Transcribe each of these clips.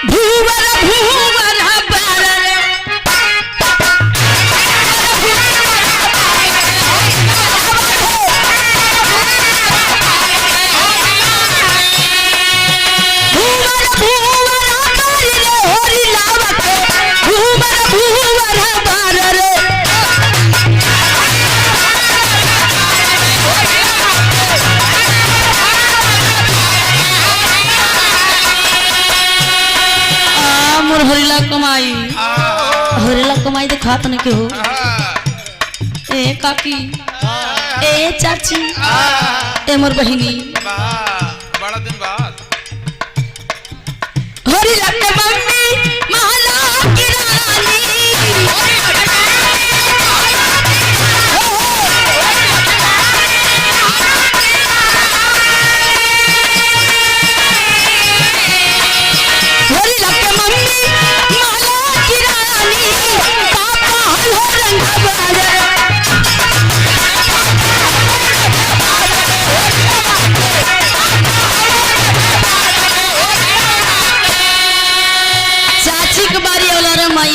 भूवर भूवर बारर हरिला कमाई हरिला कमाई तो खात नहीं के हो ए काकी ए चाची ए मोर बहिनी बड़ा दिन बाद हरिला के मम्मी महला की रानी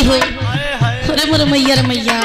हो अरे मोर मैया रे मैया